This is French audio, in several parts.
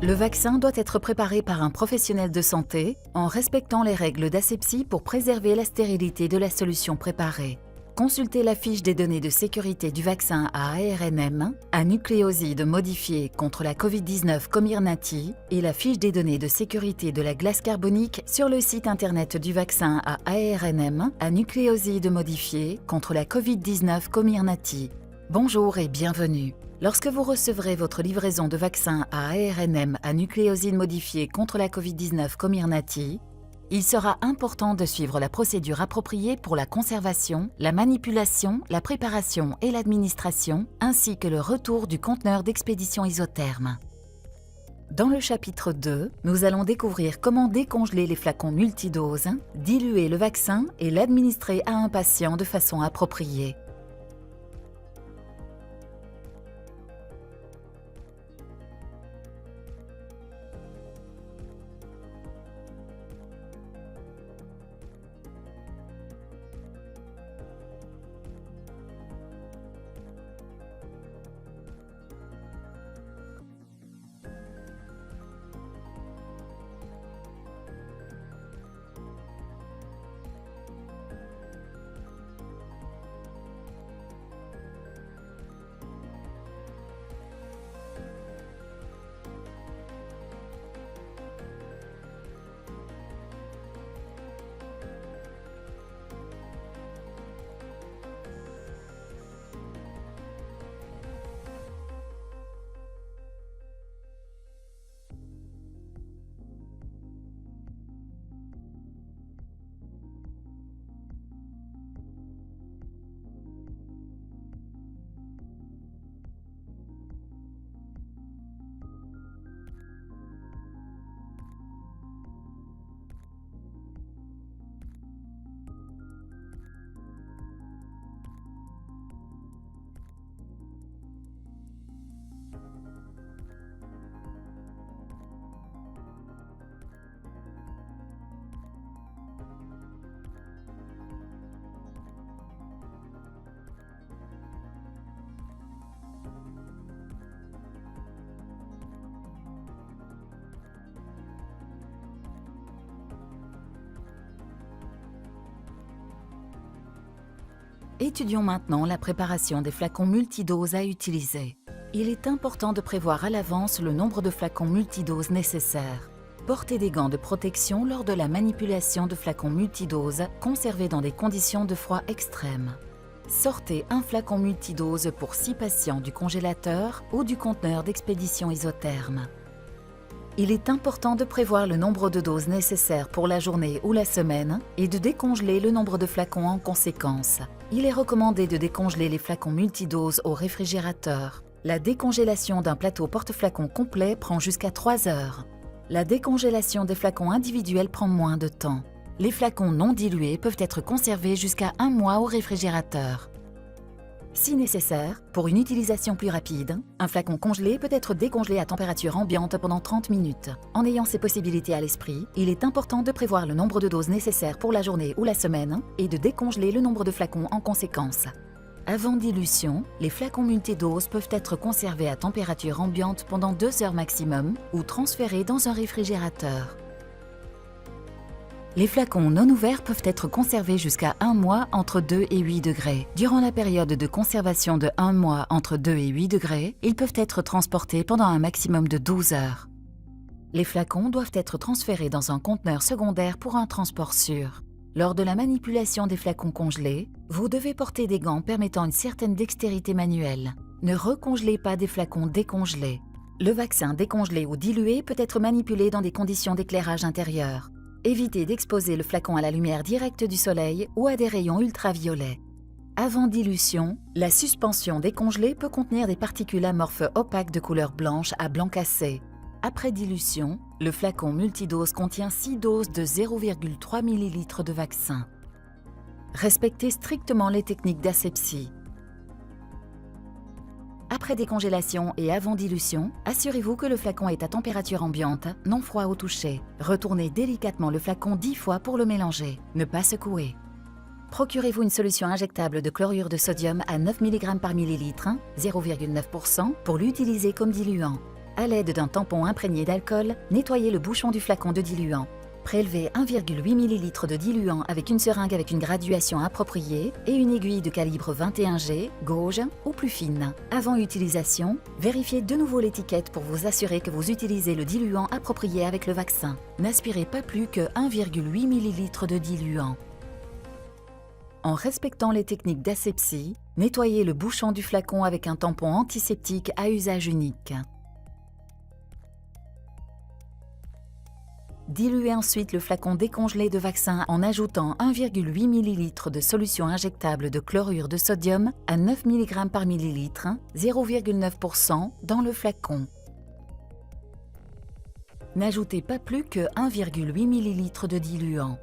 Le vaccin doit être préparé par un professionnel de santé en respectant les règles d'asepsie pour préserver la stérilité de la solution préparée. Consultez la fiche des données de sécurité du vaccin à ARNM, à nucléosides modifiés contre la Covid-19 Comirnaty et la fiche des données de sécurité de la glace carbonique sur le site internet du vaccin à ARNM, à nucléosides modifiés contre la Covid-19 Comirnaty. Bonjour et bienvenue. Lorsque vous recevrez votre livraison de vaccin à ARNM à nucléosides modifiés contre la Covid-19 Comirnaty, il sera important de suivre la procédure appropriée pour la conservation, la manipulation, la préparation et l'administration, ainsi que le retour du conteneur d'expédition isotherme. Dans le chapitre 2, nous allons découvrir comment décongeler les flacons multidoses, diluer le vaccin et l'administrer à un patient de façon appropriée. Étudions maintenant la préparation des flacons multidoses à utiliser. Il est important de prévoir à l'avance le nombre de flacons multidoses nécessaires. Portez des gants de protection lors de la manipulation de flacons multidoses conservés dans des conditions de froid extrême. Sortez un flacon multidose pour 6 patients du congélateur ou du conteneur d'expédition isotherme. Il est important de prévoir le nombre de doses nécessaires pour la journée ou la semaine et de décongeler le nombre de flacons en conséquence. Il est recommandé de décongeler les flacons multidoses au réfrigérateur. La décongélation d'un plateau porte-flacons complet prend jusqu'à 3 heures. La décongélation des flacons individuels prend moins de temps. Les flacons non dilués peuvent être conservés jusqu'à 1 mois au réfrigérateur. Si nécessaire, pour une utilisation plus rapide, un flacon congelé peut être décongelé à température ambiante pendant 30 minutes. En ayant ces possibilités à l'esprit, il est important de prévoir le nombre de doses nécessaires pour la journée ou la semaine et de décongeler le nombre de flacons en conséquence. Avant dilution, les flacons multidoses peuvent être conservés à température ambiante pendant 2 heures maximum ou transférés dans un réfrigérateur. Les flacons non ouverts peuvent être conservés jusqu'à 1 mois entre 2 et 8 degrés. Durant la période de conservation de 1 mois entre 2 et 8 degrés, ils peuvent être transportés pendant un maximum de 12 heures. Les flacons doivent être transférés dans un conteneur secondaire pour un transport sûr. Lors de la manipulation des flacons congelés, vous devez porter des gants permettant une certaine dextérité manuelle. Ne recongelez pas des flacons décongelés. Le vaccin décongelé ou dilué peut être manipulé dans des conditions d'éclairage intérieur. Évitez d'exposer le flacon à la lumière directe du soleil ou à des rayons ultraviolets. Avant dilution, la suspension décongelée peut contenir des particules amorphes opaques de couleur blanche à blanc cassé. Après dilution, le flacon multidose contient 6 doses de 0,3 ml de vaccin. Respectez strictement les techniques d'asepsie. Après décongélation et avant dilution, assurez-vous que le flacon est à température ambiante, non froid au toucher. Retournez délicatement le flacon 10 fois pour le mélanger. Ne pas secouer. Procurez-vous une solution injectable de chlorure de sodium à 9 mg par millilitre, 0,9%, pour l'utiliser comme diluant. À l'aide d'un tampon imprégné d'alcool, nettoyez le bouchon du flacon de diluant. Prélevez 1,8 ml de diluant avec une seringue avec une graduation appropriée et une aiguille de calibre 21G, gauge ou plus fine. Avant utilisation, vérifiez de nouveau l'étiquette pour vous assurer que vous utilisez le diluant approprié avec le vaccin. N'aspirez pas plus que 1,8 ml de diluant. En respectant les techniques d'asepsie, nettoyez le bouchon du flacon avec un tampon antiseptique à usage unique. Diluez ensuite le flacon décongelé de vaccin en ajoutant 1,8 ml de solution injectable de chlorure de sodium à 9 mg par millilitre, 0,9% dans le flacon. N'ajoutez pas plus que 1,8 ml de diluant.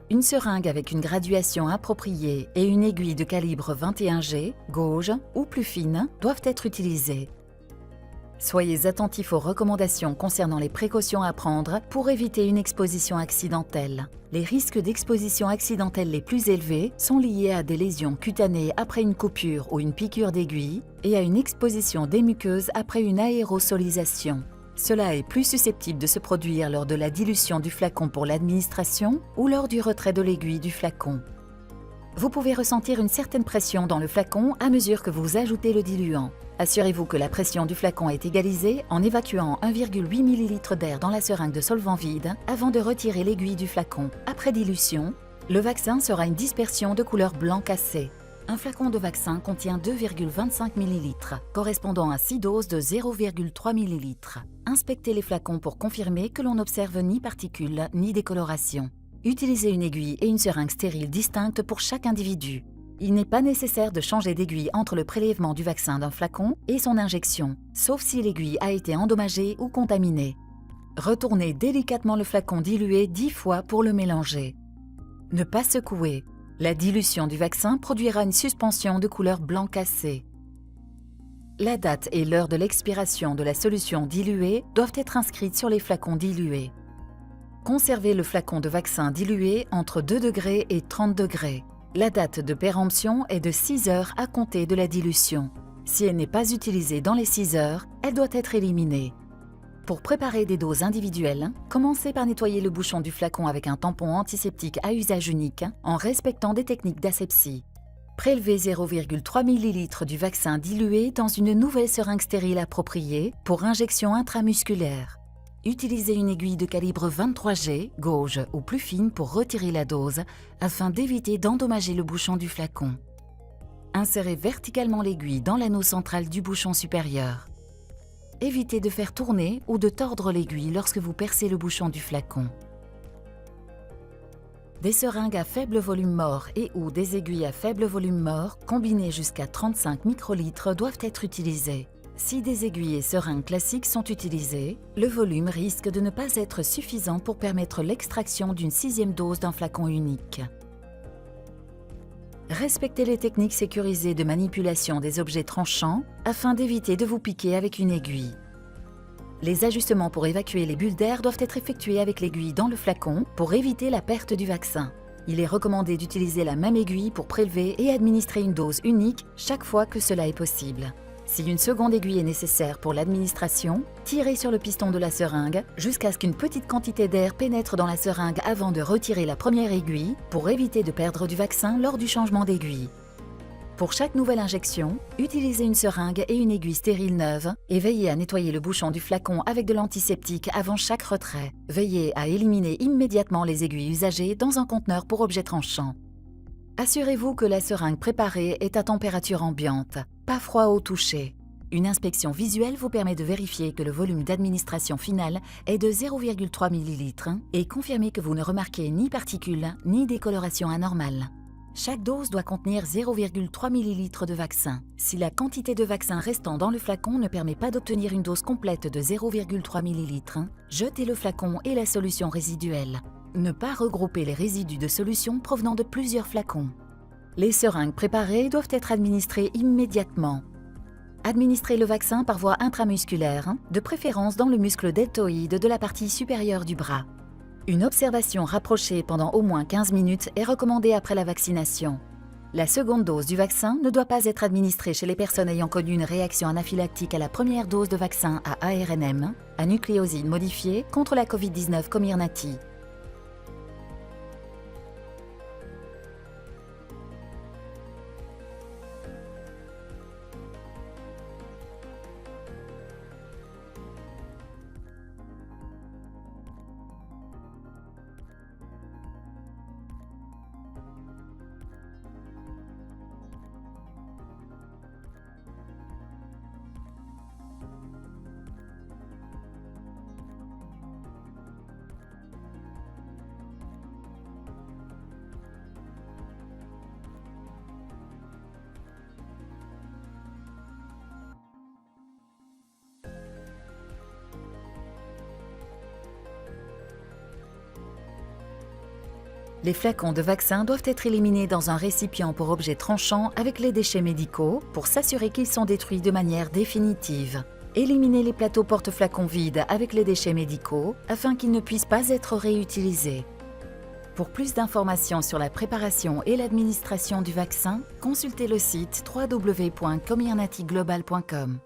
Une seringue avec une graduation appropriée et une aiguille de calibre 21G, gauge ou plus fine doivent être utilisées. Soyez attentifs aux recommandations concernant les précautions à prendre pour éviter une exposition accidentelle. Les risques d'exposition accidentelle les plus élevés sont liés à des lésions cutanées après une coupure ou une piqûre d'aiguille et à une exposition des muqueuses après une aérosolisation. Cela est plus susceptible de se produire lors de la dilution du flacon pour l'administration ou lors du retrait de l'aiguille du flacon. Vous pouvez ressentir une certaine pression dans le flacon à mesure que vous ajoutez le diluant. Assurez-vous que la pression du flacon est égalisée en évacuant 1,8 ml d'air dans la seringue de solvant vide avant de retirer l'aiguille du flacon. Après dilution, le vaccin sera une dispersion de couleur blanc cassé. Un flacon de vaccin contient 2,25 ml, correspondant à 6 doses de 0,3 ml. Inspectez les flacons pour confirmer que l'on n'observe ni particules ni décoloration. Utilisez une aiguille et une seringue stérile distinctes pour chaque individu. Il n'est pas nécessaire de changer d'aiguille entre le prélèvement du vaccin d'un flacon et son injection, sauf si l'aiguille a été endommagée ou contaminée. Retournez délicatement le flacon dilué 10 fois pour le mélanger. Ne pas secouer. La dilution du vaccin produira une suspension de couleur blanc cassé. La date et l'heure de l'expiration de la solution diluée doivent être inscrites sur les flacons dilués. Conservez le flacon de vaccin dilué entre 2 degrés et 30 degrés. La date de péremption est de 6 heures à compter de la dilution. Si elle n'est pas utilisée dans les 6 heures, elle doit être éliminée. Pour préparer des doses individuelles, commencez par nettoyer le bouchon du flacon avec un tampon antiseptique à usage unique en respectant des techniques d'asepsie. Prélevez 0,3 ml du vaccin dilué dans une nouvelle seringue stérile appropriée pour injection intramusculaire. Utilisez une aiguille de calibre 23G, gauge ou plus fine pour retirer la dose afin d'éviter d'endommager le bouchon du flacon. Insérez verticalement l'aiguille dans l'anneau central du bouchon supérieur. Évitez de faire tourner ou de tordre l'aiguille lorsque vous percez le bouchon du flacon. Des seringues à faible volume mort et ou des aiguilles à faible volume mort, combinées jusqu'à 35 microlitres, doivent être utilisées. Si des aiguilles et seringues classiques sont utilisées, le volume risque de ne pas être suffisant pour permettre l'extraction d'une 6e dose d'un flacon unique. Respectez les techniques sécurisées de manipulation des objets tranchants afin d'éviter de vous piquer avec une aiguille. Les ajustements pour évacuer les bulles d'air doivent être effectués avec l'aiguille dans le flacon pour éviter la perte du vaccin. Il est recommandé d'utiliser la même aiguille pour prélever et administrer une dose unique chaque fois que cela est possible. Si une seconde aiguille est nécessaire pour l'administration, tirez sur le piston de la seringue jusqu'à ce qu'une petite quantité d'air pénètre dans la seringue avant de retirer la première aiguille pour éviter de perdre du vaccin lors du changement d'aiguille. Pour chaque nouvelle injection, utilisez une seringue et une aiguille stérile neuve et veillez à nettoyer le bouchon du flacon avec de l'antiseptique avant chaque retrait. Veillez à éliminer immédiatement les aiguilles usagées dans un conteneur pour objets tranchants. Assurez-vous que la seringue préparée est à température ambiante, pas froid au toucher. Une inspection visuelle vous permet de vérifier que le volume d'administration final est de 0,3 ml et confirmer que vous ne remarquez ni particules ni décoloration anormale. Chaque dose doit contenir 0,3 ml de vaccin. Si la quantité de vaccin restant dans le flacon ne permet pas d'obtenir une dose complète de 0,3 ml, jetez le flacon et la solution résiduelle. Ne pas regrouper les résidus de solution provenant de plusieurs flacons. Les seringues préparées doivent être administrées immédiatement. Administrez le vaccin par voie intramusculaire, de préférence dans le muscle deltoïde de la partie supérieure du bras. Une observation rapprochée pendant au moins 15 minutes est recommandée après la vaccination. La seconde dose du vaccin ne doit pas être administrée chez les personnes ayant connu une réaction anaphylactique à la première dose de vaccin à ARNM, à nucléoside modifiée contre la Covid-19 Comirnaty. Les flacons de vaccin doivent être éliminés dans un récipient pour objets tranchants avec les déchets médicaux pour s'assurer qu'ils sont détruits de manière définitive. Éliminez les plateaux porte-flacons vides avec les déchets médicaux afin qu'ils ne puissent pas être réutilisés. Pour plus d'informations sur la préparation et l'administration du vaccin, consultez le site www.comirnatyglobal.com.